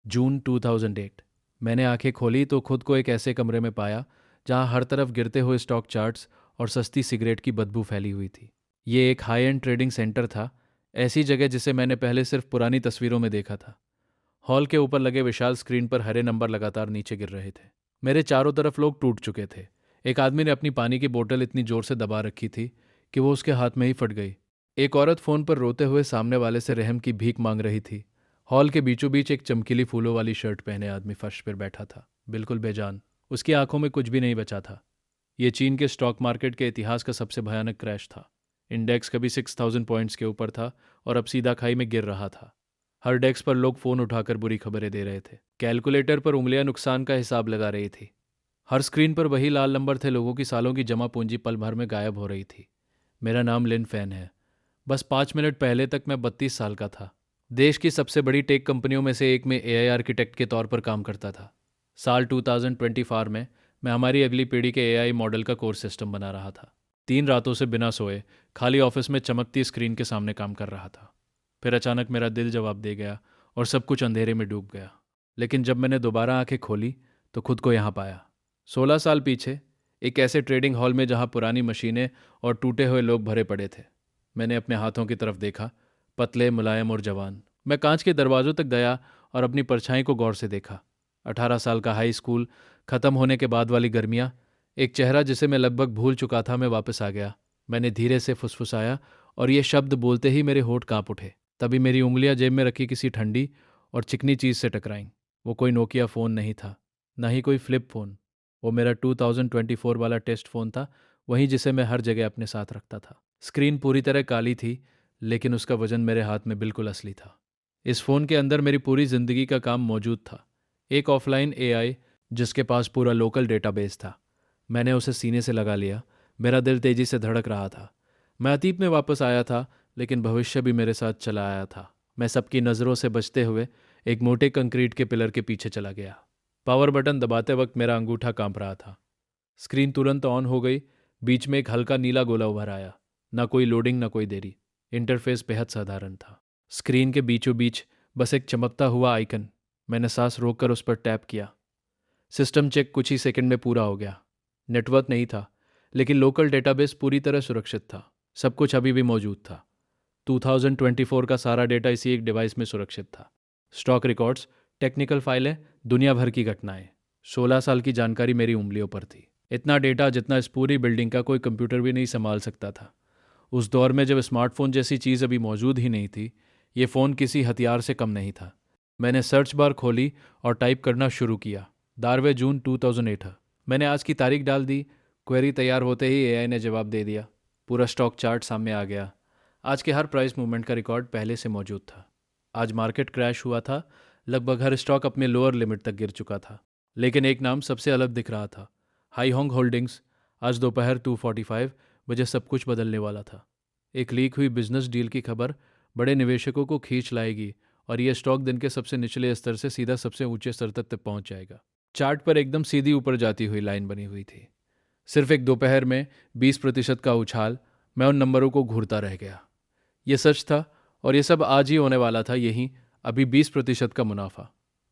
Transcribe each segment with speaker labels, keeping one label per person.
Speaker 1: जून 2008। मैंने आंखें खोली तो खुद को एक ऐसे कमरे में पाया जहां हर तरफ गिरते हुए स्टॉक चार्ट्स और सस्ती सिगरेट की बदबू फैली हुई थी। ये एक हाई एंड ट्रेडिंग सेंटर था, ऐसी जगह जिसे मैंने पहले सिर्फ पुरानी तस्वीरों में देखा था। हॉल के ऊपर लगे विशाल स्क्रीन पर हरे नंबर लगातार नीचे गिर रहे थे। मेरे चारों तरफ लोग टूट चुके थे। एक आदमी ने अपनी पानी की बोतल इतनी जोर से दबा रखी थी कि वो उसके हाथ में ही फट गई। एक औरत फोन पर रोते हुए सामने वाले से रहम की भीख मांग रही थी। हॉल के बीचों बीच एक चमकीली फूलों वाली शर्ट पहने आदमी फर्श पर बैठा था, बिल्कुल बेजान। उसकी आंखों में कुछ भी नहीं बचा था। ये चीन के स्टॉक मार्केट के इतिहास का सबसे भयानक क्रैश था। इंडेक्स कभी 6000 पॉइंट्स के ऊपर था और अब सीधा खाई में गिर रहा था। हर डेस्क पर लोग फोन उठाकर बुरी खबरें दे रहे थे। कैलकुलेटर पर उंगलियां नुकसान का हिसाब लगा रही थी। हर स्क्रीन पर वही लाल नंबर थे। लोगों की सालों की जमा पूंजी पल भर में गायब हो रही थी। मेरा नाम लिन फैन है। बस 5 मिनट पहले तक मैं 32 साल का था। देश की सबसे बड़ी टेक कंपनियों में से एक में एआई आर्किटेक्ट के तौर पर काम करता था। साल 2024 में मैं हमारी अगली पीढ़ी के एआई मॉडल का कोर सिस्टम बना रहा था। 3 रातों से बिना सोए खाली ऑफिस में चमकती स्क्रीन के सामने काम कर रहा था। फिर अचानक मेरा दिल जवाब दे गया और सब कुछ अंधेरे में डूब गया। लेकिन जब मैंने दोबारा आंखें खोली तो खुद को यहाँ पाया, 16 साल पीछे, एक ऐसे ट्रेडिंग हॉल में जहाँ पुरानी मशीनें और टूटे हुए लोग भरे पड़े थे। मैंने अपने हाथों की तरफ देखा, पतले, मुलायम और जवान। मैं कांच के दरवाजों तक गया और अपनी परछाई को गौर से देखा। 18 साल का हाई स्कूल खत्म होने के बाद वाली गर्मियाँ, एक चेहरा जिसे मैं लगभग भूल चुका था में वापस आ गया। मैंने धीरे से फुसफुसाया और ये शब्द बोलते ही मेरे होंठ कांप उठे। तभी मेरी उंगलियां जेब में रखी किसी ठंडी और चिकनी चीज से टकराईं। वो कोई नोकिया फ़ोन नहीं था, ना ही कोई फ्लिप फ़ोन। वो मेरा 2024 वाला टेस्ट फ़ोन था, वही जिसे मैं हर जगह अपने साथ रखता था। स्क्रीन पूरी तरह काली थी, लेकिन उसका वजन मेरे हाथ में बिल्कुल असली था। इस फ़ोन के अंदर मेरी पूरी ज़िंदगी का काम मौजूद था। एक ऑफलाइन एआई जिसके पास पूरा लोकल डेटाबेस था। मैंने उसे सीने से लगा लिया। मेरा दिल तेजी से धड़क रहा था। मैं अतीत में वापस आया था, लेकिन भविष्य भी मेरे साथ चला आया था। मैं सबकी नज़रों से बचते हुए एक मोटे कंक्रीट के पिलर के पीछे चला गया। पावर बटन दबाते वक्त मेरा अंगूठा कांप रहा था। स्क्रीन तुरंत ऑन हो गई। बीच में एक हल्का नीला गोला उभर आया। ना कोई लोडिंग, ना कोई देरी। इंटरफेस बेहद साधारण था। स्क्रीन के बीचों बीच बस एक चमकता हुआ आइकन। मैंने सांस रोककर उस पर टैप किया। सिस्टम चेक कुछ ही सेकंड में पूरा हो गया। नेटवर्क नहीं था, लेकिन लोकल डेटाबेस पूरी तरह सुरक्षित था। सब कुछ अभी भी मौजूद था। 2024 का सारा डेटा इसी एक डिवाइस में सुरक्षित था। स्टॉक रिकॉर्ड्स, टेक्निकल फाइलें, दुनिया भर की घटनाएं। 16 साल की जानकारी मेरी उंगलियों पर थी। इतना डेटा जितना इस पूरी बिल्डिंग का कोई कंप्यूटर भी नहीं संभाल सकता था। उस दौर में जब स्मार्टफोन जैसी चीज़ अभी मौजूद ही नहीं थी, ये फ़ोन किसी हथियार से कम नहीं था। मैंने सर्च बार खोली और टाइप करना शुरू किया। 12 जून 2008। मैंने आज की तारीख डाल दी। क्वेरी तैयार होते ही एआई ने जवाब दे दिया। पूरा स्टॉक चार्ट सामने आ गया। आज के हर प्राइस मूवमेंट का रिकॉर्ड पहले से मौजूद था। आज मार्केट क्रैश हुआ था। लगभग हर स्टॉक अपने लोअर लिमिट तक गिर चुका था, लेकिन एक नाम सबसे अलग दिख रहा था, हाईहोंग होल्डिंग्स। आज दोपहर 2:45 बजे सब कुछ बदलने वाला था। एक लीक हुई बिजनेस डील की खबर बड़े निवेशकों को खींच लाएगी और यह स्टॉक दिन के सबसे निचले स्तर से सीधा सबसे ऊंचे स्तर तक पहुंच जाएगा। चार्ट पर एकदम सीधी ऊपर जाती हुई लाइन बनी हुई थी। सिर्फ एक दोपहर में 20% का उछाल। मैं उन नंबरों को घूरता रह गया। ये सच था और ये सब आज ही होने वाला था। यही अभी 20% का मुनाफा,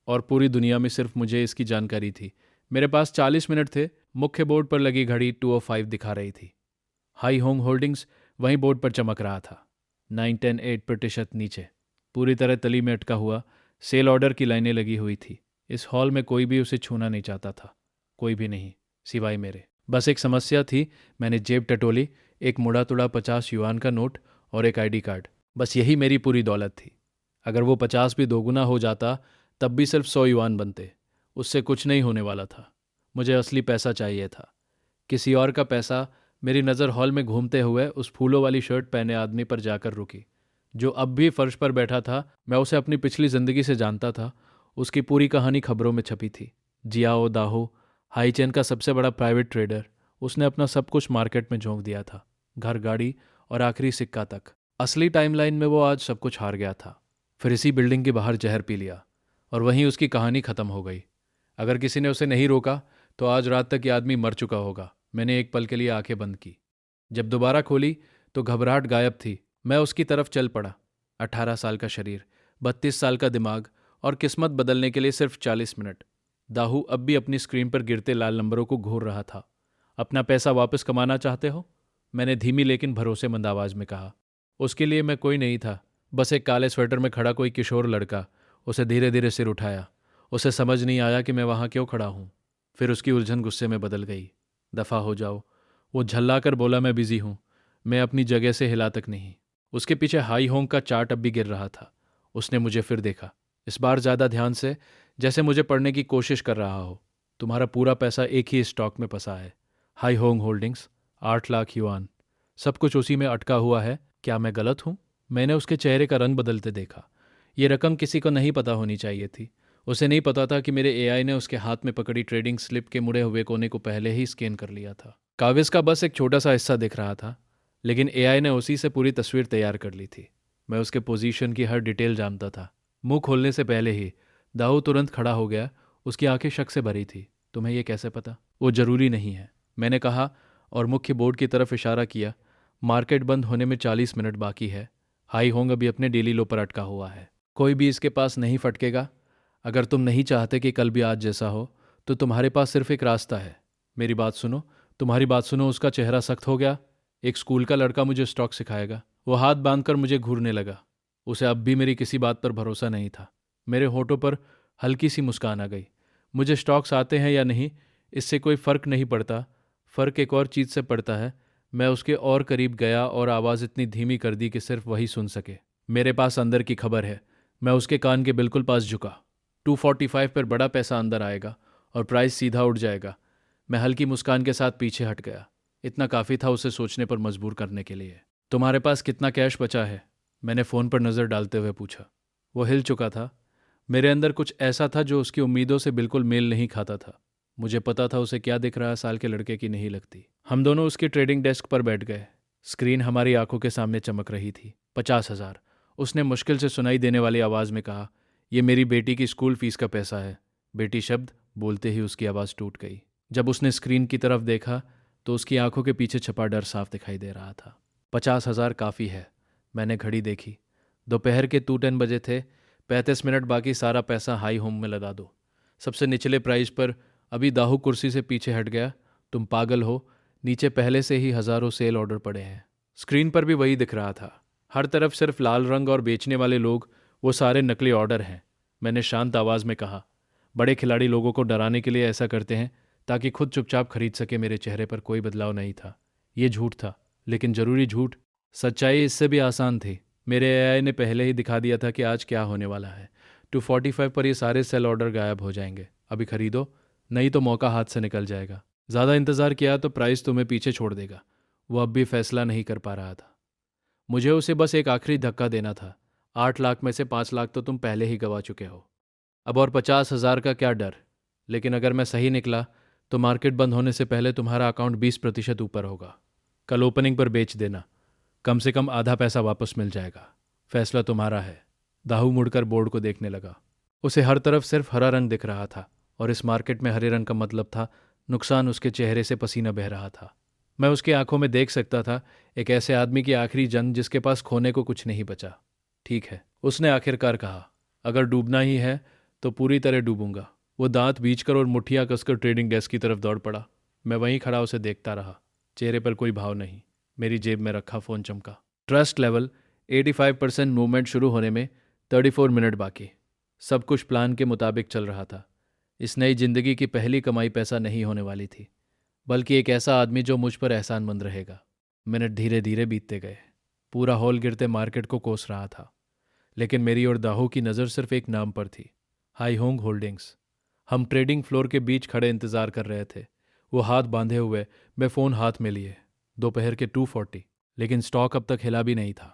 Speaker 1: और पूरी दुनिया में सिर्फ मुझे इसकी जानकारी थी। मेरे पास 40 मिनट थे। मुख्य बोर्ड पर लगी घड़ी 2:05 दिखा रही थी। हाई होंग होल्डिंग्स वहीं बोर्ड पर चमक रहा था। 9-10-8% नीचे, पूरी तरह तली में अटका हुआ। सेल ऑर्डर की लाइनें लगी हुई थी। इस हॉल में कोई भी उसे छूना नहीं चाहता था, कोई भी नहीं, सिवाय मेरे। बस एक समस्या थी। मैंने जेब टटोली। एक मुड़ा तुड़ा 50 युआन का नोट और एक आईडी कार्ड। बस यही मेरी पूरी दौलत थी। अगर वो 50 भी दोगुना हो जाता तब भी सिर्फ 100 युआन बनते। उससे कुछ नहीं होने वाला था। मुझे असली पैसा चाहिए था, किसी और का पैसा। मेरी नज़र हॉल में घूमते हुए उस फूलों वाली शर्ट पहने आदमी पर जाकर रुकी, जो अब भी फर्श पर बैठा था। मैं उसे अपनी पिछली ज़िंदगी से जानता था। उसकी पूरी कहानी खबरों में छपी थी। जियाओ दाहो, हाईचेन का सबसे बड़ा प्राइवेट ट्रेडर। उसने अपना सब कुछ मार्केट में झोंक दिया था, घर, गाड़ी और आखिरी सिक्का तक। असली टाइमलाइन में वो आज सब कुछ हार गया था। फिर इसी बिल्डिंग के बाहर जहर पी लिया और वहीं उसकी कहानी ख़त्म हो गई। अगर किसी ने उसे नहीं रोका तो आज रात तक ये आदमी मर चुका होगा। मैंने एक पल के लिए आंखें बंद की। जब दोबारा खोली तो घबराहट गायब थी। मैं उसकी तरफ चल पड़ा। 18 साल का शरीर, 32 साल का दिमाग और किस्मत बदलने के लिए सिर्फ 40 मिनट। दाहू अब भी अपनी स्क्रीन पर गिरते लाल नंबरों को घूर रहा था। अपना पैसा वापस कमाना चाहते हो? मैंने धीमी लेकिन भरोसेमंद आवाज में कहा। उसके लिए मैं कोई नहीं था, बस एक काले स्वेटर में खड़ा कोई किशोर लड़का। उसे धीरे धीरे सिर उठाया। उसे समझ नहीं आया कि मैं वहां क्यों खड़ा हूं। फिर उसकी उलझन गुस्से में बदल गई। दफा हो जाओ, वो झल्लाकर बोला। मैं बिजी हूं। मैं अपनी जगह से हिला तक नहीं। उसके पीछे हाई होंग का चार्ट अब भी गिर रहा था। उसने मुझे फिर देखा, इस बार ज्यादा ध्यान से, जैसे मुझे पढ़ने की कोशिश कर रहा हो। तुम्हारा पूरा पैसा एक ही स्टॉक में फंसा है, high Hong holdings, 8 lakh yuan. सब कुछ उसी में अटका हुआ है। क्या मैं गलत हूं? मैंने उसके चेहरे का रंग बदलते देखा। ये रकम किसी को नहीं पता होनी चाहिए थी। उसे नहीं पता था कि मेरे एआई ने उसके हाथ में पकड़ी ट्रेडिंग स्लिप के मुड़े हुए कोने को पहले ही स्कैन कर लिया था। कागज का बस एक छोटा सा हिस्सा दिख रहा था, लेकिन एआई ने उसी से पूरी तस्वीर तैयार कर ली थी। मैं उसके पोजीशन की हर डिटेल जानता था। मुंह खोलने से पहले ही दाऊ तुरंत खड़ा हो गया। उसकी आंखें शक से भरी थी। तुम्हें यह कैसे पता? वो जरूरी नहीं है, मैंने कहा और मुख्य बोर्ड की तरफ इशारा किया। मार्केट बंद होने में 40 मिनट बाकी है। हाई होंग अभी अपने डेली लो पर अटका हुआ है। कोई भी इसके पास नहीं फटकेगा। अगर तुम नहीं चाहते कि कल भी आज जैसा हो, तो तुम्हारे पास सिर्फ एक रास्ता है। मेरी बात सुनो, तुम्हारी बात सुनो। उसका चेहरा सख्त हो गया। एक स्कूल का लड़का मुझे स्टॉक सिखाएगा। वो हाथ बांधकर मुझे घूरने लगा। उसे अब भी मेरी किसी बात पर भरोसा नहीं था। मेरे होठों पर हल्की सी मुस्कान आ गई। मुझे स्टॉक्स आते हैं या नहीं, इससे कोई फर्क नहीं पड़ता। फर्क एक और चीज़ से पड़ता है। मैं उसके और करीब गया और आवाज़ इतनी धीमी कर दी कि सिर्फ वही सुन सके। मेरे पास अंदर की खबर है। मैं उसके कान के बिल्कुल पास झुका। 245 पर बड़ा पैसा अंदर आएगा और प्राइस सीधा उठ जाएगा। मैं हल्की मुस्कान के साथ पीछे हट गया। इतना काफ़ी था उसे सोचने पर मजबूर करने के लिए। तुम्हारे पास कितना कैश बचा है? मैंने फ़ोन पर नज़र डालते हुए पूछा। वो हिल चुका था। मेरे अंदर कुछ ऐसा था जो उसकी उम्मीदों से बिल्कुल मेल नहीं खाता था। मुझे पता था उसे क्या दिख रहा साल के लड़के की नहीं लगती। हम दोनों उसकी ट्रेडिंग डेस्क पर बैठ गए। स्क्रीन हमारी आंखों के सामने चमक रही थी। 50,000, उसने मुश्किल से सुनाई देने वाली आवाज़ में कहा। यह मेरी बेटी की स्कूल फीस का पैसा है। बेटी शब्द बोलते ही उसकी आवाज़ टूट गई। जब उसने स्क्रीन की तरफ देखा तो उसकी आंखों के पीछे छपा डर साफ दिखाई दे रहा था। 50,000 काफ़ी है। मैंने घड़ी देखी। दोपहर के 2:10 बजे थे। 35 मिनट बाकी। सारा पैसा हाई होम में लगा दो, सबसे निचले प्राइस पर। अभी दाहू कुर्सी से पीछे हट गया। तुम पागल हो, नीचे पहले से ही हज़ारों सेल ऑर्डर पड़े हैं। स्क्रीन पर भी वही दिख रहा था। हर तरफ सिर्फ लाल रंग और बेचने वाले लोग। वो सारे नकली ऑर्डर हैं। मैंने शांत आवाज़ में कहा। बड़े खिलाड़ी लोगों को डराने के लिए ऐसा करते हैं ताकि खुद चुपचाप खरीद सके। मेरे चेहरे पर कोई बदलाव नहीं था। ये झूठ था, लेकिन ज़रूरी झूठ। सच्चाई इससे भी आसान थी। मेरे एआई ने पहले ही दिखा दिया था कि आज क्या होने वाला है। 245 पर ये सारे सेल ऑर्डर गायब हो जाएंगे। अभी खरीदो, नहीं तो मौका हाथ से निकल जाएगा। ज़्यादा इंतज़ार किया तो प्राइस तुम्हें पीछे छोड़ देगा। वो अब भी फैसला नहीं कर पा रहा था। मुझे उसे बस एक आखिरी धक्का देना था। 8 लाख में से 5 लाख तो तुम पहले ही गवा चुके हो। अब और 50,000 का क्या डर? लेकिन अगर मैं सही निकला तो मार्केट बंद होने से पहले तुम्हारा अकाउंट 20% ऊपर होगा। कल ओपनिंग पर बेच देना, कम से कम आधा पैसा वापस मिल जाएगा। फैसला तुम्हारा है। दाहू मुड़कर बोर्ड को देखने लगा। उसे हर तरफ सिर्फ हरा रंग दिख रहा था और इस मार्केट में हरे रंग का मतलब था नुकसान। उसके चेहरे से पसीना बह रहा था। मैं उसकी आंखों में देख सकता था एक ऐसे आदमी की आखिरी जंग जिसके पास खोने को कुछ नहीं बचा। ठीक है, उसने आखिरकार कहा। अगर डूबना ही है तो पूरी तरह डूबूंगा। वो दांत बींचकर और मुट्ठियां कसकर ट्रेडिंग डेस्क की तरफ दौड़ पड़ा। मैं वहीं खड़ा उसे देखता रहा, चेहरे पर कोई भाव नहीं। मेरी जेब में रखा फ़ोन चमका। Trust level 85%। मूवमेंट शुरू होने में 34 मिनट बाकी। सब कुछ प्लान के मुताबिक चल रहा था। इस नई जिंदगी की पहली कमाई पैसा नहीं होने वाली थी, बल्कि एक ऐसा आदमी जो मुझ पर एहसानमंद रहेगा। मिनट धीरे धीरे बीतते गए। पूरा हॉल गिरते मार्केट को कोस रहा था, लेकिन मेरी और दाहू की नज़र सिर्फ एक नाम पर थी, हाई होंग होल्डिंग्स। हम ट्रेडिंग फ्लोर के बीच खड़े इंतज़ार कर रहे थे, वो हाथ बांधे हुए, मैं फ़ोन हाथ में लिए। दोपहर के 2:40, लेकिन स्टॉक अब तक हिला भी नहीं था।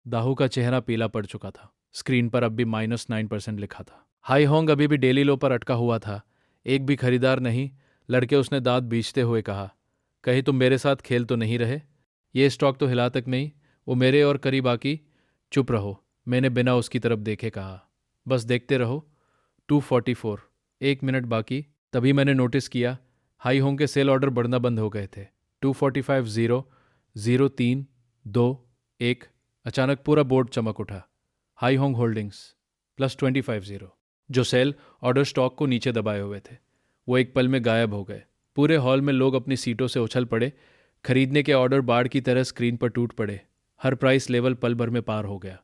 Speaker 1: दाहू का चेहरा पीला पड़ चुका था। स्क्रीन पर अब भी -9% लिखा था। हाई होंग अभी भी डेली लो पर अटका हुआ था। एक भी खरीदार नहीं। लड़के, उसने दांत बींचते हुए कहा। कहीं तुम मेरे साथ खेल तो नहीं रहे? ये स्टॉक तो हिला तक नहीं। वो मेरे और करीब आकी। चुप रहो, मैंने बिना उसकी तरफ देखे कहा। बस देखते रहो। 2:44, 1 मिनट बाकी। तभी मैंने नोटिस किया हाई होंग के सेल ऑर्डर बढ़ना बंद हो गए थे। 2:45, 0, 0, 3, 2, 1। अचानक पूरा बोर्ड चमक उठा। हाई होंग होल्डिंग्स +25 जो सेल ऑर्डर स्टॉक को नीचे दबाए हुए थे वो एक पल में गायब हो गए। पूरे हॉल में लोग अपनी सीटों से उछल पड़े। खरीदने के ऑर्डर बाढ़ की तरह स्क्रीन पर टूट पड़े। हर प्राइस लेवल पल भर में पार हो गया।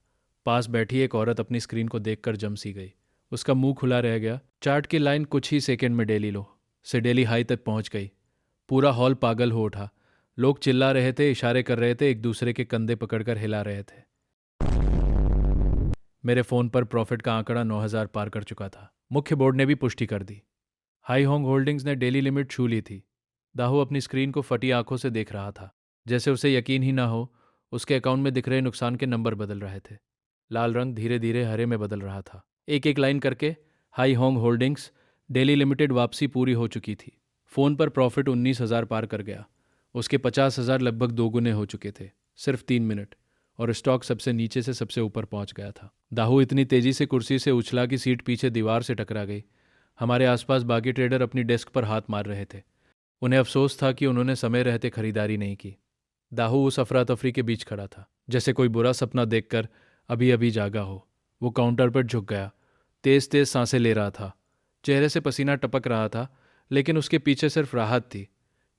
Speaker 1: पास बैठी एक औरत अपनी स्क्रीन को देखकर जम सी गई। उसका मुंह खुला रह गया। चार्ट की लाइन कुछ ही सेकंड में डेली लो से डेली हाई तक पहुंच गई। पूरा हॉल पागल हो उठा। लोग चिल्ला रहे थे, इशारे कर रहे थे, एक दूसरे के कंधे पकड़कर हिला रहे थे। मेरे फ़ोन पर प्रॉफिट का आंकड़ा 9,000 पार कर चुका था। मुख्य बोर्ड ने भी पुष्टि कर दी। हाई होंग होल्डिंग्स ने डेली लिमिट छू ली थी। दाहू अपनी स्क्रीन को फटी आंखों से देख रहा था, जैसे उसे यकीन ही ना हो। उसके अकाउंट में दिख रहे नुकसान के नंबर बदल रहे थे। लाल रंग धीरे धीरे हरे में बदल रहा था। एक एक लाइन करके high Hong holdings daily limited वापसी पूरी हो चुकी थी। फ़ोन पर प्रॉफिट 19,000 पार कर गया। उसके 50,000 लगभग दोगुने हो चुके थे सिर्फ 3 मिनट, और स्टॉक सबसे नीचे से सबसे ऊपर पहुंच गया था। दाहू इतनी तेजी से कुर्सी से उछला कि सीट पीछे दीवार से टकरा गई। हमारे आसपास बाकी ट्रेडर अपनी डेस्क पर हाथ मार रहे थे। उन्हें अफसोस था कि उन्होंने समय रहते खरीदारी नहीं की। दाहू उस अफरा तफरी के बीच खड़ा था, जैसे कोई बुरा सपना देखकर अभी अभी जागा हो। वो काउंटर पर झुक गया, तेज तेज सांसें ले रहा था। चेहरे से पसीना टपक रहा था, लेकिन उसके पीछे सिर्फ राहत थी।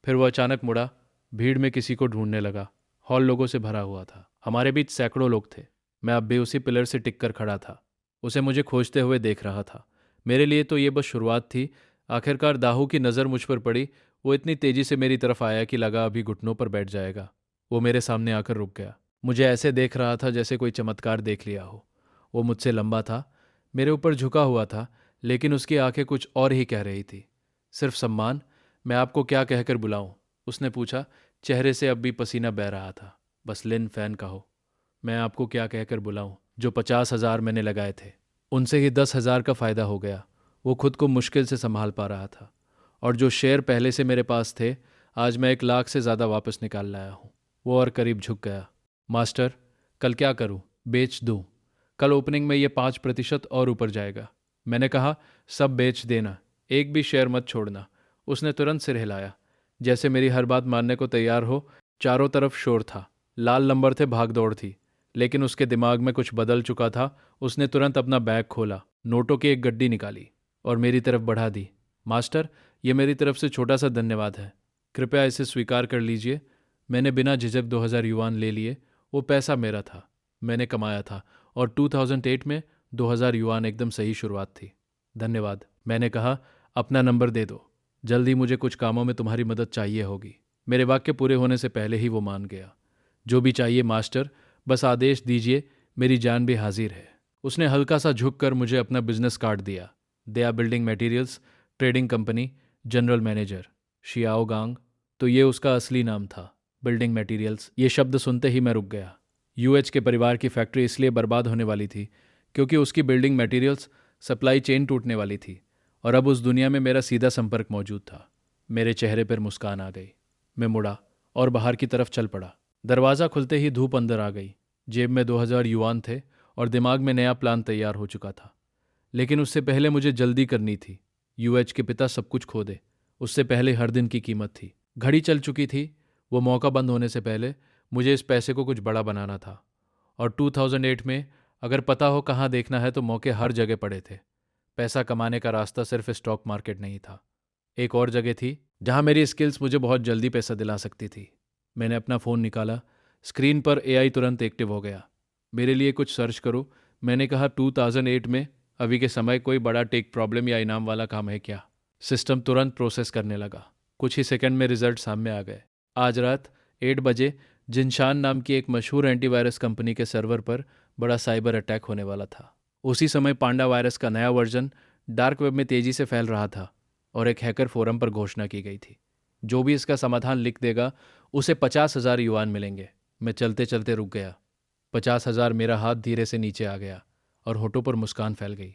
Speaker 1: फिर वो अचानक मुड़ा, भीड़ में किसी को ढूंढने लगा। हॉल लोगों से भरा हुआ था। हमारे बीच सैकड़ों लोग थे। मैं अब भी उसी पिलर से टिक कर खड़ा था। उसे मुझे खोजते हुए देख रहा था। मेरे लिए तो ये बस शुरुआत थी। आखिरकार दाहू की नज़र मुझ पर पड़ी। वो इतनी तेजी से मेरी तरफ आया कि लगा अभी घुटनों पर बैठ जाएगा। वो मेरे सामने आकर रुक गया। मुझे ऐसे देख रहा था जैसे कोई चमत्कार देख लिया हो। वो मुझसे लंबा था, मेरे ऊपर झुका हुआ था, लेकिन उसकी आंखें कुछ और ही कह रही थी। सिर्फ सम्मान। मैं आपको क्या कहकर बुलाऊं? उसने पूछा। चेहरे से अब भी पसीना बह रहा था। बस लिन फैन कहो। मैं आपको क्या कहकर बुलाऊं? जो 50,000 मैंने लगाए थे उनसे ही 10,000 का फ़ायदा हो गया। वो खुद को मुश्किल से संभाल पा रहा था। और जो शेयर पहले से मेरे पास थे, आज मैं 1 लाख से ज़्यादा वापस निकाल लाया हूँ। वो और करीब झुक गया। मास्टर, कल क्या करूँ? बेच दूँ? कल ओपनिंग में ये 5% और ऊपर जाएगा। मैंने कहा, सब बेच देना, एक भी शेयर मत छोड़ना। उसने तुरंत सिर हिलाया, जैसे मेरी हर बात मानने को तैयार हो। चारों तरफ शोर था, लाल नंबर थे, भाग दौड़ थी। लेकिन उसके दिमाग में कुछ बदल चुका था। उसने तुरंत अपना बैग खोला, नोटों की एक गड्डी निकाली और मेरी तरफ बढ़ा दी। मास्टर, ये मेरी तरफ से छोटा सा धन्यवाद है। कृपया इसे स्वीकार कर लीजिए। मैंने बिना झिझक 2,000 युआन ले लिए। वो पैसा मेरा था, मैंने कमाया था, और 2008 में 2,000 युआन एकदम सही शुरुआत थी। धन्यवाद, मैंने कहा। अपना नंबर दे दो, जल्दी मुझे कुछ कामों में तुम्हारी मदद चाहिए होगी। मेरे वाक्य पूरे होने से पहले ही वो मान गया। जो भी चाहिए मास्टर, बस आदेश दीजिए, मेरी जान भी हाजिर है। उसने हल्का सा झुककर मुझे अपना बिजनेस कार्ड दिया। Daya building materials trading company, general manager Xiao Gang. तो ये उसका असली नाम था, बिल्डिंग मटेरियल्स। ये शब्द सुनते ही मैं रुक गया। यूएच के परिवार की फैक्ट्री इसलिए बर्बाद होने वाली थी क्योंकि उसकी बिल्डिंग मटेरियल्स सप्लाई चेन टूटने वाली थी, और अब उस दुनिया में मेरा सीधा संपर्क मौजूद था। मेरे चेहरे पर मुस्कान आ गई। मैं मुड़ा और बाहर की तरफ चल पड़ा। दरवाज़ा खुलते ही धूप अंदर आ गई। जेब में 2,000 युआन थे और दिमाग में नया प्लान तैयार हो चुका था। लेकिन उससे पहले मुझे जल्दी करनी थी। यूएच के पिता सब कुछ खो दे, उससे पहले हर दिन की कीमत थी। घड़ी चल चुकी थी। वो मौका बंद होने से पहले मुझे इस पैसे को कुछ बड़ा बनाना था। और 2008 में अगर पता हो कहाँ देखना है तो मौके हर जगह पड़े थे। पैसा कमाने का रास्ता सिर्फ स्टॉक मार्केट नहीं था। एक और जगह थी जहाँ मेरी स्किल्स मुझे बहुत जल्दी पैसा दिला सकती थी। मैंने अपना फ़ोन निकाला। स्क्रीन पर एआई तुरंत एक्टिव हो गया। मेरे लिए कुछ सर्च करो, मैंने कहा। 2008 में अभी के समय कोई बड़ा टेक प्रॉब्लम या इनाम वाला काम है क्या? सिस्टम तुरंत प्रोसेस करने लगा। कुछ ही सेकंड में रिजल्ट सामने आ गए। आज रात 8 बजे जिनशान नाम की एक मशहूर एंटीवायरस कंपनी के सर्वर पर बड़ा साइबर अटैक होने वाला था। उसी समय पांडा वायरस का नया वर्जन डार्क वेब में तेज़ी से फैल रहा था और एक हैकर फोरम पर घोषणा की गई थी, जो भी इसका समाधान लिख देगा उसे 50,000 युआन मिलेंगे। मैं चलते चलते रुक गया। 50,000। मेरा हाथ धीरे से नीचे आ गया और होठों पर मुस्कान फैल गई।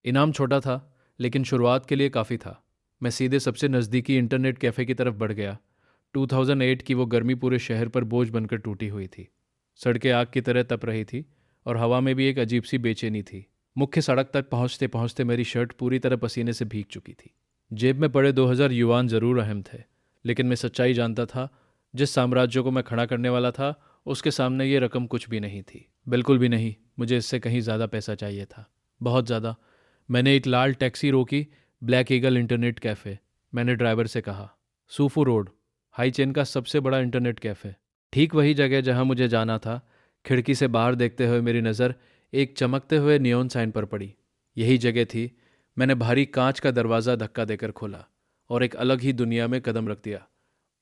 Speaker 1: इनाम छोटा था, लेकिन शुरुआत के लिए काफ़ी था। मैं सीधे सबसे नज़दीकी इंटरनेट कैफ़े की तरफ बढ़ गया। 2008 की वो गर्मी पूरे शहर पर बोझ बनकर टूटी हुई थी। सड़कें आग की तरह तप रही थी और हवा में भी एक अजीब सी बेचैनी थी। मुख्य सड़क तक पहुंचते पहुंचते मेरी शर्ट पूरी तरह पसीने से भीग चुकी थी। जेब में पड़े 2,000 युआन ज़रूर अहम थे, लेकिन मैं सच्चाई जानता था। जिस साम्राज्य को मैं खड़ा करने वाला था, उसके सामने ये रकम कुछ भी नहीं थी। बिल्कुल भी नहीं। मुझे इससे कहीं ज़्यादा पैसा चाहिए था। बहुत ज़्यादा। मैंने एक लाल टैक्सी रोकी, ब्लैक ईगल इंटरनेट कैफ़े। मैंने ड्राइवर से कहा, सूफू रोड, हाई चेन का सबसे बड़ा इंटरनेट कैफ़े। ठीक वही जगह जहाँ मुझे जाना था। खिड़की से बाहर देखते हुए मेरी नज़र एक चमकते हुए नियॉन साइन पर पड़ी। यही जगह थी। मैंने भारी कांच का दरवाज़ा धक्का देकर खोला और एक अलग ही दुनिया में कदम रख दिया।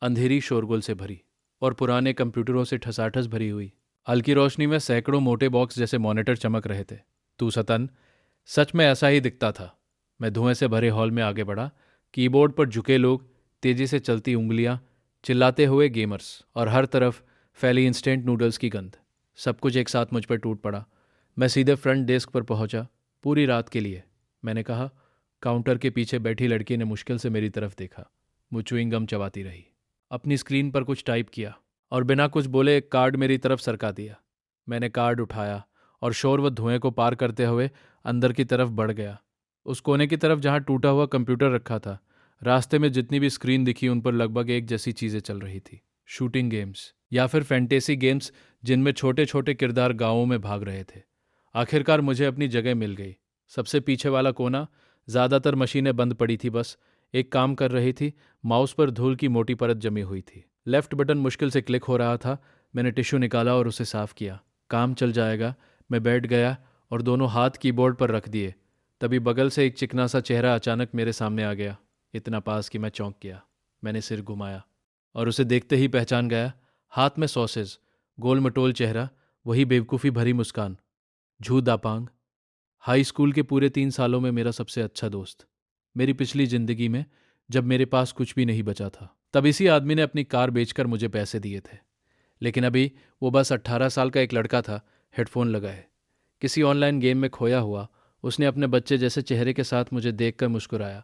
Speaker 1: अंधेरी शोरगुल से भरी और पुराने कंप्यूटरों से ठसाठस भरी हुई। हल्की रोशनी में सैकड़ों मोटे बॉक्स जैसे मॉनिटर चमक रहे थे। तू सतन, सच में ऐसा ही दिखता था। मैं धुएं से भरे हॉल में आगे बढ़ा। कीबोर्ड पर झुके लोग, तेजी से चलती उंगलियां, चिल्लाते हुए गेमर्स और हर तरफ फैली इंस्टेंट नूडल्स की गंध। सब कुछ एक साथ मुझ पर टूट पड़ा। मैं सीधे फ्रंट डेस्क पर पहुंचा। पूरी रात के लिए, मैंने कहा। काउंटर के पीछे बैठी लड़की ने मुश्किल से मेरी तरफ देखा। वो च्युइंग गम चबाती रही। अपनी स्क्रीन पर कुछ टाइप किया और बिना कुछ बोले एक कार्ड मेरी तरफ सरका दिया। मैंने कार्ड उठाया और शोर व धुएं को पार करते हुए अंदर की तरफ बढ़ गया, उस कोने की तरफ जहां टूटा हुआ कंप्यूटर रखा था। रास्ते में जितनी भी स्क्रीन दिखी उन पर लगभग एक जैसी चीज़ें चल रही थी। शूटिंग गेम्स या फिर फैंटेसी गेम्स जिनमें छोटे छोटे किरदार गांवों में भाग रहे थे। आखिरकार मुझे अपनी जगह मिल गई। सबसे पीछे वाला कोना, ज़्यादातर मशीनें बंद पड़ी थी, बस एक काम कर रही थी। माउस पर धूल की मोटी परत जमी हुई थी। लेफ्ट बटन मुश्किल से क्लिक हो रहा था। मैंने टिश्यू निकाला और उसे साफ किया। काम चल जाएगा। मैं बैठ गया और दोनों हाथ कीबोर्ड पर रख दिए। तभी बगल से एक चिकना सा चेहरा अचानक मेरे सामने आ गया, इतना पास कि मैं चौंक गया। मैंने सिर घुमाया और उसे देखते ही पहचान गया। हाथ में सॉसेज, गोल मटोल चेहरा, वही बेवकूफ़ी भरी मुस्कान। झू दापांग, हाई स्कूल के पूरे 3 सालों में मेरा सबसे अच्छा दोस्त। मेरी पिछली जिंदगी में जब मेरे पास कुछ भी नहीं बचा था, तब इसी आदमी ने अपनी कार बेचकर मुझे पैसे दिए थे। लेकिन अभी वो बस 18 साल का एक लड़का था, हेडफोन लगाए, किसी ऑनलाइन गेम में खोया हुआ। उसने अपने बच्चे जैसे चेहरे के साथ मुझे देखकर मुस्कुराया।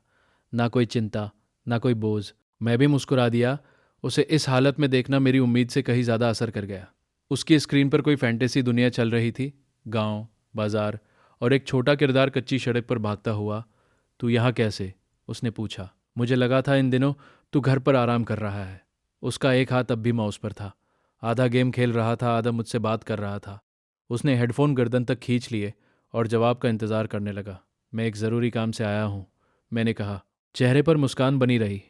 Speaker 1: ना कोई चिंता, ना कोई बोझ। मैं भी मुस्कुरा दिया। उसे इस हालत में देखना मेरी उम्मीद से कहीं ज़्यादा असर कर गया। उसकी स्क्रीन पर कोई फैंटेसी दुनिया चल रही थी। गांव, बाजार और एक छोटा किरदार कच्ची सड़क पर भागता हुआ। तू यहाँ कैसे? उसने पूछा। मुझे लगा था इन दिनों तू घर पर आराम कर रहा है। उसका एक हाथ अब भी माउस पर था। आधा गेम खेल रहा था, आधा मुझसे बात कर रहा था। उसने हेडफोन गर्दन तक खींच लिए और जवाब का इंतज़ार करने लगा। मैं एक ज़रूरी काम से आया हूँ, मैंने कहा। चेहरे पर मुस्कान बनी रही,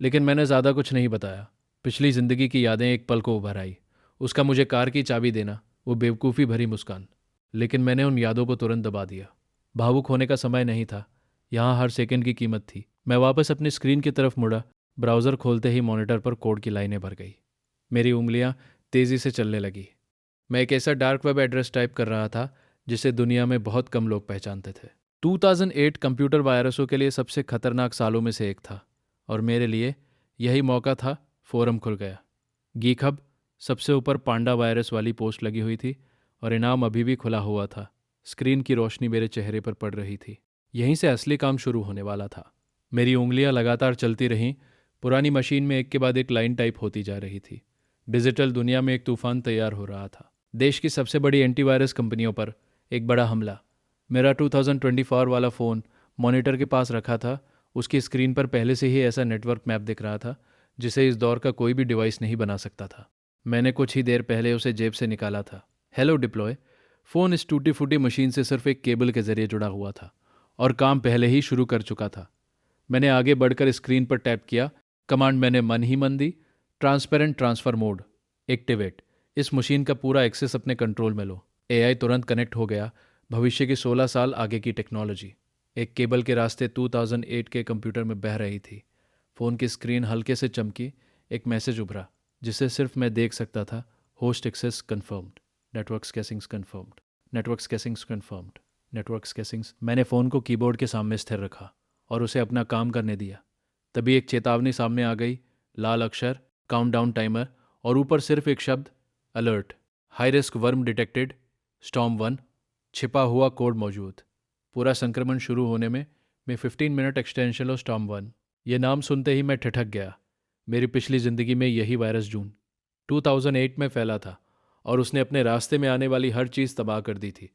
Speaker 1: लेकिन मैंने ज़्यादा कुछ नहीं बताया। पिछली ज़िंदगी की यादें एक पल को उभर आई। उसका मुझे कार की चाबी देना, वो बेवकूफ़ी भरी मुस्कान। लेकिन मैंने उन यादों को तुरंत दबा दिया। भावुक होने का समय नहीं था। यहाँ हर सेकंड की कीमत थी। मैं वापस अपनी स्क्रीन की तरफ मुड़ा। ब्राउज़र खोलते ही मॉनिटर पर कोड की लाइनें भर गई। मेरी उंगलियां तेज़ी से चलने लगी। मैं एक ऐसा डार्क वेब एड्रेस टाइप कर रहा था जिसे दुनिया में बहुत कम लोग पहचानते थे। 2008 कंप्यूटर वायरसों के लिए सबसे खतरनाक सालों में से एक था, और मेरे लिए यही मौका था। फोरम खुल गया। गीक हब, सबसे ऊपर पांडा वायरस वाली पोस्ट लगी हुई थी और इनाम अभी भी खुला हुआ था। स्क्रीन की रोशनी मेरे चेहरे पर पड़ रही थी। यहीं से असली काम शुरू होने वाला था। मेरी उंगलियां लगातार चलती रहीं। पुरानी मशीन में एक के बाद एक लाइन टाइप होती जा रही थी। डिजिटल दुनिया में एक तूफान तैयार हो रहा था। देश की सबसे बड़ी एंटीवायरस कंपनियों पर एक बड़ा हमला। मेरा 2024 वाला फ़ोन मॉनिटर के पास रखा था। उसकी स्क्रीन पर पहले से ही ऐसा नेटवर्क मैप दिख रहा था जिसे इस दौर का कोई भी डिवाइस नहीं बना सकता था। मैंने कुछ ही देर पहले उसे जेब से निकाला था। Hello deploy. फ़ोन इस टूटी फूटी मशीन से सिर्फ एक केबल के जरिए जुड़ा हुआ था और काम पहले ही शुरू कर चुका था। मैंने आगे बढ़कर स्क्रीन पर टैप किया। कमांड मैंने मन ही मन दी। Transparent transfer mode activate. इस मशीन का पूरा एक्सेस अपने कंट्रोल में लो। एआई तुरंत कनेक्ट हो गया। भविष्य की 16 साल आगे की टेक्नोलॉजी एक केबल के रास्ते 2008 के कंप्यूटर में बह रही थी। फ़ोन की स्क्रीन हल्के से चमकी। एक मैसेज उभरा जिसे सिर्फ मैं देख सकता था। Host access confirmed. Network scannings confirmed. Network scannings confirmed. Network scannings. मैंने फ़ोन को कीबोर्ड के सामने स्थिर रखा और उसे अपना काम करने दिया। तभी एक चेतावनी सामने आ गई। लाल अक्षर, काउंटडाउन टाइमर और ऊपर सिर्फ एक शब्द, alert, high risk worm detected, storm 1। छिपा हुआ कोड मौजूद। पूरा संक्रमण शुरू होने में 15 मिनट एक्सटेंशन ऑफ स्टॉर्म 1। ये नाम सुनते ही मैं ठिठक गया। मेरी पिछली ज़िंदगी में यही वायरस जून 2008 में फैला था और उसने अपने रास्ते में आने वाली हर चीज़ तबाह कर दी थी।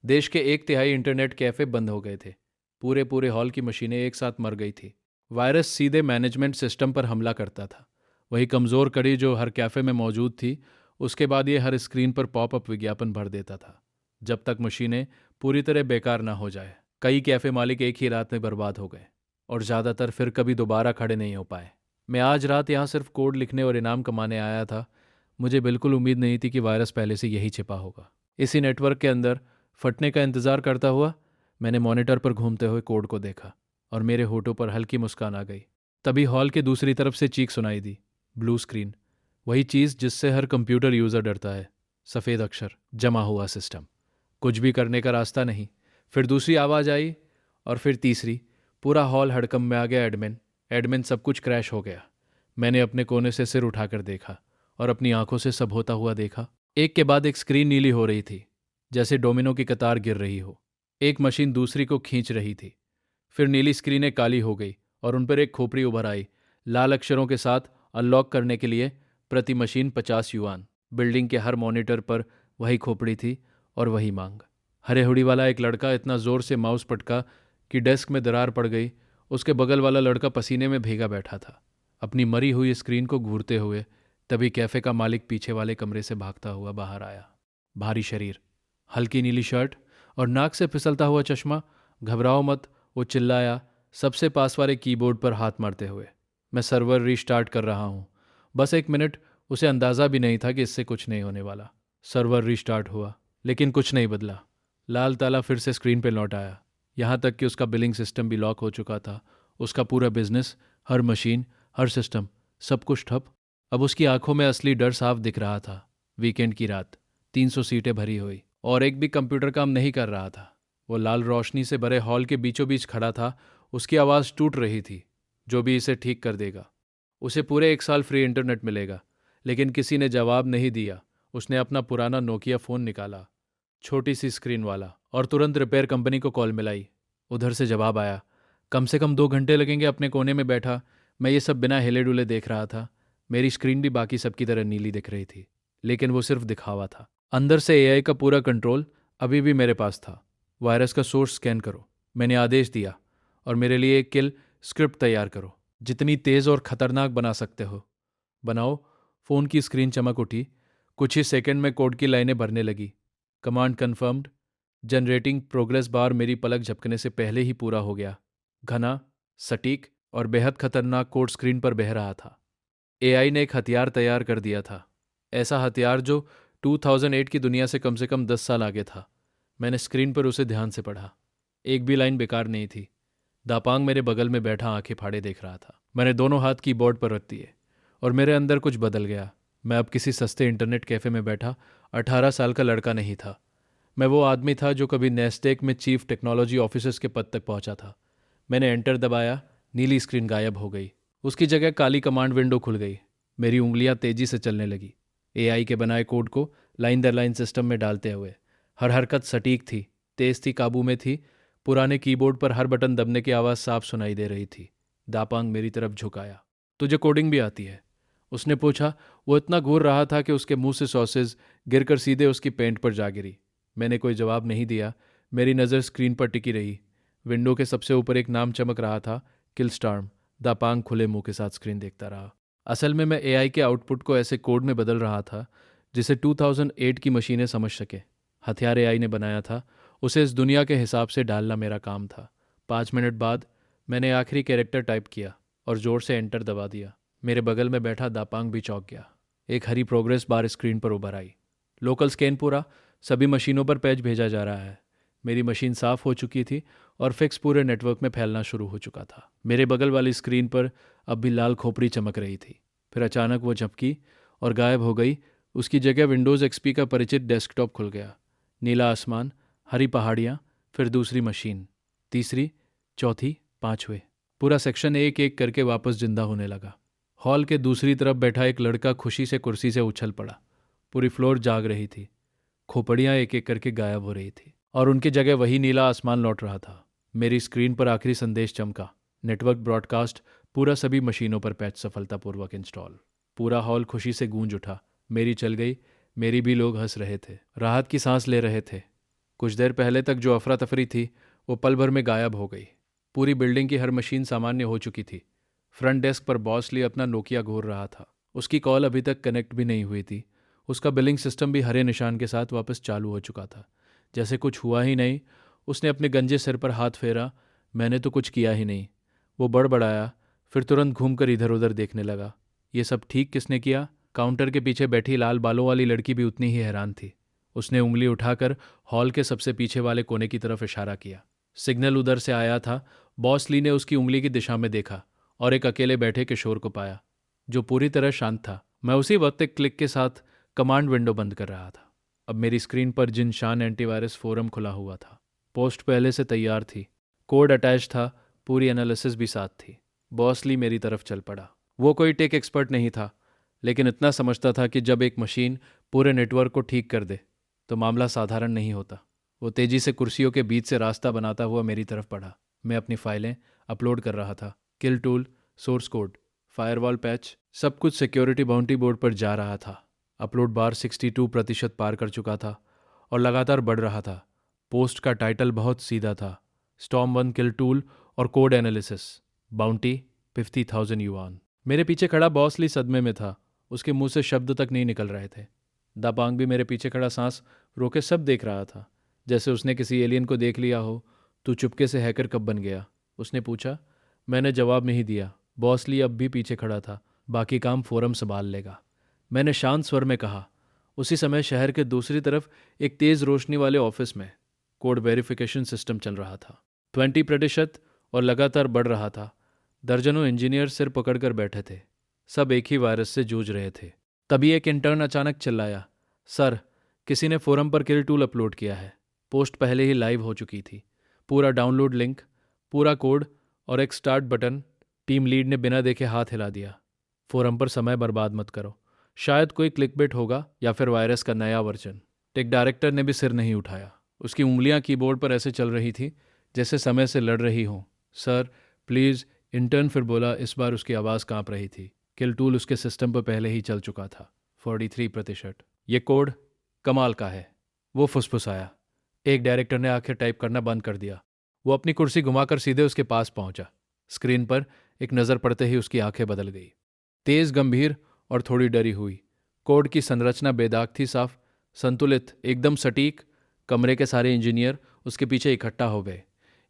Speaker 1: देश के 1/3 इंटरनेट कैफ़े बंद हो गए थे। पूरे पूरे हॉल की मशीनें एक साथ मर गई थी। वायरस सीधे मैनेजमेंट सिस्टम पर हमला करता था। वही कमज़ोर कड़ी जो हर कैफ़े में मौजूद थी। उसके बाद ये हर स्क्रीन पर पॉपअप विज्ञापन भर देता था। जब तक मशीनें पूरी तरह बेकार ना हो जाए। कई कैफ़े मालिक एक ही रात में बर्बाद हो गए और ज़्यादातर फिर कभी दोबारा खड़े नहीं हो पाए। मैं आज रात यहाँ सिर्फ कोड लिखने और इनाम कमाने आया था। मुझे बिल्कुल उम्मीद नहीं थी कि वायरस पहले से यही छिपा होगा। इसी नेटवर्क के अंदर फटने का इंतज़ार करता हुआ मैंने मॉनिटर पर घूमते हुए कोड को देखा और मेरे होठों पर हल्की मुस्कान आ गई। तभी हॉल के दूसरी तरफ से चीख सुनाई दी। ब्लू स्क्रीन, वही चीज़ जिससे हर कंप्यूटर यूज़र डरता है। सफ़ेद अक्षर, जमा हुआ सिस्टम, कुछ भी करने का रास्ता नहीं। फिर दूसरी आवाज़ आई और फिर तीसरी। पूरा हॉल हड़कंप में आ गया। एडमिन, एडमिन, सब कुछ क्रैश हो गया। मैंने अपने कोने से सिर उठाकर देखा और अपनी आंखों से सब होता हुआ देखा। एक के बाद एक स्क्रीन नीली हो रही थी, जैसे डोमिनो की कतार गिर रही हो। एक मशीन दूसरी को खींच रही थी। फिर नीली स्क्रीनें काली हो गई और उन पर एक खोपड़ी उभर आई, लाल अक्षरों के साथ, अनलॉक करने के लिए प्रति मशीन 50 युआन। बिल्डिंग के हर मॉनिटर पर वही खोपड़ी थी और वही मांग। हरे हुडी वाला एक लड़का इतना जोर से माउस पटका कि डेस्क में दरार पड़ गई। उसके बगल वाला लड़का पसीने में भीगा बैठा था, अपनी मरी हुई स्क्रीन को घूरते हुए। तभी कैफे का मालिक पीछे वाले कमरे से भागता हुआ बाहर आया। भारी शरीर, हल्की नीली शर्ट और नाक से फिसलता हुआ चश्मा। घबराओ मत, वो चिल्लाया, सबसे पास वाले कीबोर्ड पर हाथ मारते हुए। मैं सर्वर रीस्टार्ट कर रहा हूँ, बस 1 मिनट। उसे अंदाज़ा भी नहीं था कि इससे कुछ नहीं होने वाला। सर्वर रीस्टार्ट हुआ, लेकिन कुछ नहीं बदला। लाल ताला फिर से स्क्रीन पर लौट आया, यहाँ तक कि उसका बिलिंग सिस्टम भी लॉक हो चुका था। उसका पूरा बिजनेस, हर मशीन, हर सिस्टम, सब कुछ ठप। अब उसकी आंखों में असली डर साफ दिख रहा था। वीकेंड की रात, 300 सीटें भरी हुई और एक भी कंप्यूटर काम नहीं कर रहा था। वो लाल रोशनी से भरे हॉल के बीचों बीच खड़ा था। उसकी आवाज़ टूट रही थी, जो भी इसे ठीक कर देगा उसे पूरे 1 साल फ्री इंटरनेट मिलेगा। लेकिन किसी ने जवाब नहीं दिया। उसने अपना पुराना नोकिया फ़ोन निकाला, छोटी सी स्क्रीन वाला, और तुरंत रिपेयर कंपनी को कॉल मिलाई। उधर से जवाब आया, कम से कम 2 घंटे लगेंगे। अपने कोने में बैठा मैं ये सब बिना हिले डुले देख रहा था। मेरी स्क्रीन भी बाकी सबकी तरह नीली दिख रही थी, लेकिन वो सिर्फ दिखावा था। अंदर से एआई का पूरा कंट्रोल अभी भी मेरे पास था। वायरस का सोर्स स्कैन करो, मैंने आदेश दिया, और मेरे लिए एक किल स्क्रिप्ट तैयार करो। जितनी तेज़ और ख़तरनाक बना सकते हो बनाओ। फ़ोन की स्क्रीन चमक उठी। कुछ ही सेकंड में कोड की लाइनें भरने लगी। Command confirmed, generating progress bar. मेरी पलक झपकने से पहले ही पूरा हो गया। घना, सटीक और बेहद खतरनाक कोड स्क्रीन पर बह रहा था। एआई ने एक हथियार तैयार कर दिया था, ऐसा हथियार जो 2008 की दुनिया से कम 10 साल आगे था। मैंने स्क्रीन पर उसे ध्यान से पढ़ा। एक भी लाइन बेकार नहीं थी। दापांग मेरे बगल में बैठा आंखें फाड़े देख रहा था। मैंने दोनों हाथ कीबोर्ड पर रख दिए और मेरे अंदर कुछ बदल गया। मैं अब किसी सस्ते इंटरनेट कैफ़े में बैठा 18 साल का लड़का नहीं था। मैं वो आदमी था जो कभी नेस्टेक में चीफ टेक्नोलॉजी ऑफिसर्स के पद तक पहुंचा था। मैंने एंटर दबाया, नीली स्क्रीन गायब हो गई। उसकी जगह काली कमांड विंडो खुल गई। मेरी उंगलियां तेजी से चलने लगी, एआई के बनाए कोड को लाइन दर लाइन सिस्टम में डालते हुए। हर हरकत सटीक थी, तेज थी, काबू में थी। पुराने कीबोर्ड पर हर बटन दबने की आवाज़ साफ सुनाई दे रही थी। दापांग मेरी तरफ झुकाया। तुझे कोडिंग भी आती है? उसने पूछा। वो इतना घूर रहा था कि उसके मुंह से सॉसेज गिरकर सीधे उसकी पेंट पर जा गिरी। मैंने कोई जवाब नहीं दिया। मेरी नज़र स्क्रीन पर टिकी रही। विंडो के सबसे ऊपर एक नाम चमक रहा था, किलस्टार्म। दापांग खुले मुंह के साथ स्क्रीन देखता रहा। असल में मैं एआई के आउटपुट को ऐसे कोड में बदल रहा था जिसे 2008 की मशीनें समझ सके। हथियार एआई ने बनाया था, उसे इस दुनिया के हिसाब से डालना मेरा काम था। 5 मिनट बाद मैंने आखिरी कैरेक्टर टाइप किया और ज़ोर से एंटर दबा दिया। मेरे बगल में बैठा दापांग भी चौंक गया। एक हरी प्रोग्रेस बार स्क्रीन पर उभर आई। लोकल स्कैन पूरा, सभी मशीनों पर पैच भेजा जा रहा है। मेरी मशीन साफ हो चुकी थी और फिक्स पूरे नेटवर्क में फैलना शुरू हो चुका था। मेरे बगल वाली स्क्रीन पर अब भी लाल खोपड़ी चमक रही थी। फिर अचानक वो झपकी और गायब हो गई। उसकी जगह विंडोज़ एक्सपी का परिचित डेस्कटॉप खुल गया। नीला आसमान, हरी पहाड़ियाँ, फिर दूसरी मशीन, तीसरी, चौथी, 5वें। पूरा सेक्शन एक एक करके वापस जिंदा होने लगा। हॉल के दूसरी तरफ बैठा एक लड़का खुशी से कुर्सी से उछल पड़ा। पूरी फ्लोर जाग रही थी। खोपड़ियाँ एक एक करके गायब हो रही थी और उनकी जगह वही नीला आसमान लौट रहा था। मेरी स्क्रीन पर आखिरी संदेश चमका, नेटवर्क ब्रॉडकास्ट पूरा, सभी मशीनों पर पैच सफलतापूर्वक इंस्टॉल। पूरा हॉल खुशी से गूंज उठा। मेरी चल गई, मेरी भी। लोग हंस रहे थे, राहत की सांस ले रहे थे। कुछ देर पहले तक जो अफरा तफरी थी वो पल भर में गायब हो गई। पूरी बिल्डिंग की हर मशीन सामान्य हो चुकी थी। फ्रंट डेस्क पर बॉस ली अपना नोकिया घूर रहा था। उसकी कॉल अभी तक कनेक्ट भी नहीं हुई थी। उसका बिलिंग सिस्टम भी हरे निशान के साथ वापस चालू हो चुका था, जैसे कुछ हुआ ही नहीं। उसने अपने गंजे सिर पर हाथ फेरा। मैंने तो कुछ किया ही नहीं। वो बड़बड़ाया, फिर तुरंत घूमकर इधर उधर देखने लगा। ये सब ठीक किसने किया? काउंटर के पीछे बैठी लाल बालों वाली लड़की भी उतनी ही हैरान थी। उसने उंगली उठाकर हॉल के सबसे पीछे वाले कोने की तरफ इशारा किया। सिग्नल उधर से आया था। बॉस ली ने उसकी उंगली की दिशा में देखा और एक अकेले बैठे किशोर को पाया, जो पूरी तरह शांत था। मैं उसी वक्त एक क्लिक के साथ कमांड विंडो बंद कर रहा था। अब मेरी स्क्रीन पर जिनशान एंटीवायरस फोरम खुला हुआ था। पोस्ट पहले से तैयार थी, कोड अटैच था, पूरी एनालिसिस भी साथ थी। बॉस ली मेरी तरफ चल पड़ा। वो कोई टेक एक्सपर्ट नहीं था, लेकिन इतना समझता था कि जब एक मशीन पूरे नेटवर्क को ठीक कर दे तो मामला साधारण नहीं होता। वो तेजी से कुर्सियों के बीच से रास्ता बनाता हुआ मेरी तरफ बढ़ा। मैं अपनी फाइलें अपलोड कर रहा था। Kill tool, source code, firewall patch, सब कुछ सिक्योरिटी बाउंटी बोर्ड पर जा रहा था। अपलोड बार 62% पार कर चुका था और लगातार बढ़ रहा था। पोस्ट का टाइटल बहुत सीधा था, स्टॉर्म 1 किल टूल और कोड एनालिसिस, बाउंटी 50,000 युआन। मेरे पीछे खड़ा बॉस ली सदमे में था। उसके मुंह से शब्द तक नहीं निकल रहे थे। दापांग भी मेरे पीछे खड़ा सांस रोके सब देख रहा था, जैसे उसने किसी एलियन को देख लिया हो। तू चुपके से हैकर कब बन गया? उसने पूछा। मैंने जवाब नहीं दिया। बॉस ली अब भी पीछे खड़ा था। बाकी काम फोरम संभाल लेगा, मैंने शांत स्वर में कहा। उसी समय शहर के दूसरी तरफ एक तेज रोशनी वाले ऑफिस में कोड वेरिफिकेशन सिस्टम चल रहा था। 20% और लगातार बढ़ रहा था। दर्जनों इंजीनियर सिर पकड़कर बैठे थे। सब एक ही वायरस से जूझ रहे थे। तभी एक इंटर्न अचानक चिल्लाया, सर, किसी ने फोरम पर किल टूल अपलोड किया है। पोस्ट पहले ही लाइव हो चुकी थी। पूरा डाउनलोड लिंक, पूरा कोड और एक स्टार्ट बटन। टीम लीड ने बिना देखे हाथ हिला दिया। फोरम पर समय बर्बाद मत करो, शायद कोई क्लिकबेट होगा या फिर वायरस का नया वर्जन। टेक डायरेक्टर ने भी सिर नहीं उठाया। उसकी उंगलियां कीबोर्ड पर ऐसे चल रही थी जैसे समय से लड़ रही हों। सर प्लीज़, इंटर्न फिर बोला। इस बार उसकी आवाज़ कांप रही थी। किल टूल उसके सिस्टम पर पहले ही चल चुका था। 43%। ये कोड कमाल का है, वो फुसफुसाया। एक डायरेक्टर ने आखिर टाइप करना बंद कर दिया। वो अपनी कुर्सी घुमाकर सीधे उसके पास पहुंचा। स्क्रीन पर एक नज़र पड़ते ही उसकी आंखें बदल गई, तेज, गंभीर और थोड़ी डरी हुई। कोड की संरचना बेदाग थी, साफ, संतुलित, एकदम सटीक। कमरे के सारे इंजीनियर उसके पीछे इकट्ठा हो गए।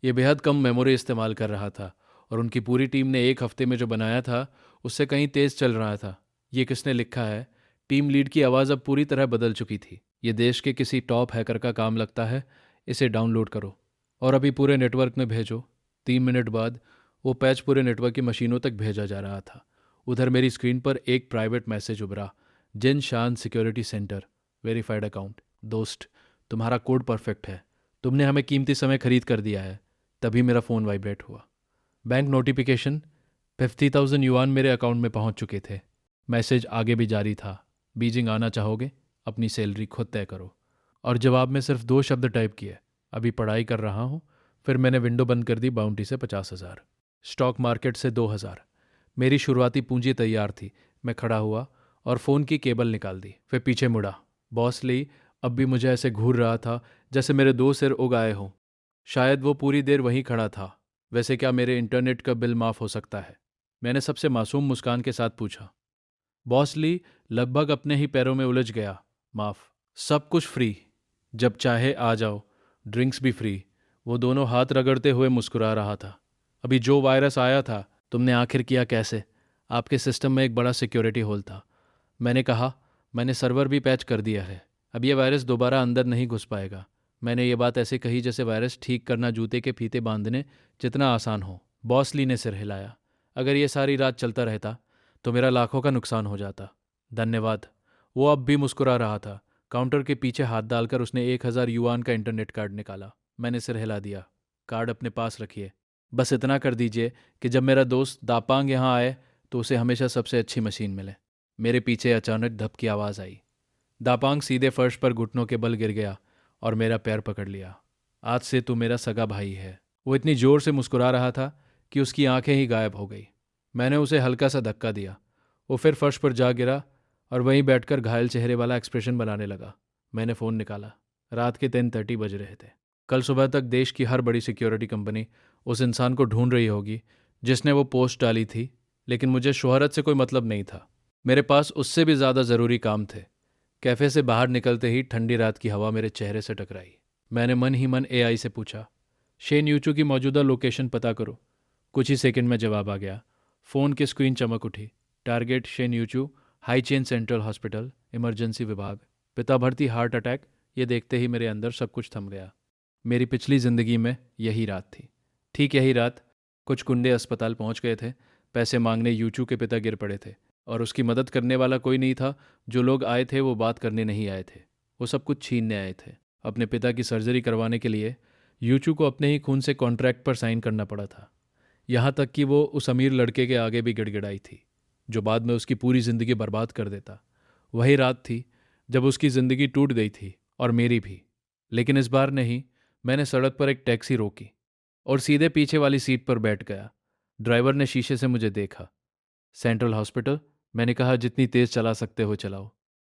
Speaker 1: ये बेहद कम मेमोरी इस्तेमाल कर रहा था और उनकी पूरी टीम ने एक हफ्ते में जो बनाया था उससे कहीं तेज चल रहा था। ये किसने लिखा है? टीम लीड की आवाज़ अब पूरी तरह बदल चुकी थी। ये देश के किसी टॉप हैकर का काम लगता है। इसे डाउनलोड करो और अभी पूरे नेटवर्क में भेजो। 3 मिनट बाद वो पैच पूरे नेटवर्क की मशीनों तक भेजा जा रहा था। उधर मेरी स्क्रीन पर एक प्राइवेट मैसेज उभरा, जिन शान सिक्योरिटी सेंटर, वेरीफाइड अकाउंट। दोस्त, तुम्हारा कोड परफेक्ट है, तुमने हमें कीमती समय खरीद कर दिया है। तभी मेरा फ़ोन वाइब्रेट हुआ। बैंक नोटिफिकेशन, 50,000 युआन मेरे अकाउंट में पहुंच चुके थे। मैसेज आगे भी जारी था, बीजिंग आना चाहोगे? अपनी सैलरी खुद तय करो। और जवाब में सिर्फ 2 शब्द टाइप किए, अभी पढ़ाई कर रहा हूँ। फिर मैंने विंडो बंद कर दी। बाउंटी से 50,000, स्टॉक मार्केट से 2,000। मेरी शुरुआती पूंजी तैयार थी। मैं खड़ा हुआ और फ़ोन की केबल निकाल दी, फिर पीछे मुड़ा। बॉस ली अब भी मुझे ऐसे घूर रहा था जैसे मेरे 2 सिर उग आए हों। शायद वो पूरी देर वहीं खड़ा था। वैसे क्या मेरे इंटरनेट का बिल माफ़ हो सकता है? मैंने सबसे मासूम मुस्कान के साथ पूछा। बॉस ली लगभग अपने ही पैरों में उलझ गया। माफ़, सब कुछ फ्री, जब चाहे आ जाओ, ड्रिंक्स भी फ्री। वो दोनों हाथ रगड़ते हुए मुस्कुरा रहा था। अभी जो वायरस आया था, तुमने आखिर किया कैसे? आपके सिस्टम में एक बड़ा सिक्योरिटी होल था। मैंने कहा, मैंने सर्वर भी पैच कर दिया है। अब ये वायरस दोबारा अंदर नहीं घुस पाएगा। मैंने ये बात ऐसे कही जैसे वायरस ठीक करना जूते के फीते बांधने जितना आसान हो। बॉस ली ने सिर हिलाया। अगर ये सारी रात चलता रहता तो मेरा लाखों का नुकसान हो जाता। धन्यवाद। वो अब भी मुस्कुरा रहा था। काउंटर के पीछे हाथ डालकर उसने 1,000 युआन का इंटरनेट कार्ड निकाला। मैंने सिर हिला दिया। कार्ड अपने पास रखिए। बस इतना कर दीजिए कि जब मेरा दोस्त दापांग यहाँ आए तो उसे हमेशा सबसे अच्छी मशीन मिले। मेरे पीछे अचानक धप की आवाज़ आई। दापांग सीधे फर्श पर घुटनों के बल गिर गया और मेरा पैर पकड़ लिया। आज से तू मेरा सगा भाई है। वो इतनी जोर से मुस्कुरा रहा था कि उसकी आंखें ही गायब हो गई। मैंने उसे हल्का सा धक्का दिया। वो फिर फर्श पर जा गिरा और वहीं बैठकर घायल चेहरे वाला एक्सप्रेशन बनाने लगा। मैंने फ़ोन निकाला। रात के 10:30 बज रहे थे। कल सुबह तक देश की हर बड़ी सिक्योरिटी कंपनी उस इंसान को ढूंढ रही होगी जिसने वो पोस्ट डाली थी, लेकिन मुझे शोहरत से कोई मतलब नहीं था। मेरे पास उससे भी ज़्यादा ज़रूरी काम थे। कैफ़े से बाहर निकलते ही ठंडी रात की हवा मेरे चेहरे से टकराई। मैंने मन ही मन एआई से पूछा। शेन यूचू की मौजूदा लोकेशन पता करो। कुछ ही सेकंड में जवाब आ गया। फ़ोन की स्क्रीन चमक उठी। Target Shen Yuchu, Hai Chen central hospital, emergency विभाग, पिता भर्ती, हार्ट अटैक। ये देखते ही मेरे अंदर सब कुछ थम गया। मेरी पिछली ज़िंदगी में यही रात थी। ठीक यही रात कुछ गुंडे अस्पताल पहुंच गए थे। पैसे मांगने यूचू के पिता गिर पड़े थे और उसकी मदद करने वाला कोई नहीं था। जो लोग आए थे वो बात करने नहीं आए थे, वो सब कुछ छीनने आए थे। अपने पिता की सर्जरी करवाने के लिए यूचू को अपने ही खून से कॉन्ट्रैक्ट पर साइन करना पड़ा था। यहाँ तक कि वो उस अमीर लड़के के आगे भी गिड़गिड़ाई थी जो बाद में उसकी पूरी ज़िंदगी बर्बाद कर देता। वही रात थी जब उसकी ज़िंदगी टूट गई थी और मेरी भी। लेकिन इस बार नहीं। मैंने सड़क पर एक टैक्सी रोकी और सीधे पीछे वाली सीट पर बैठ गया। ड्राइवर ने शीशे से मुझे देखा। सेंट्रल हॉस्पिटल, मैंने कहा, जितनी तेज़ चला सकते हो चलाओ।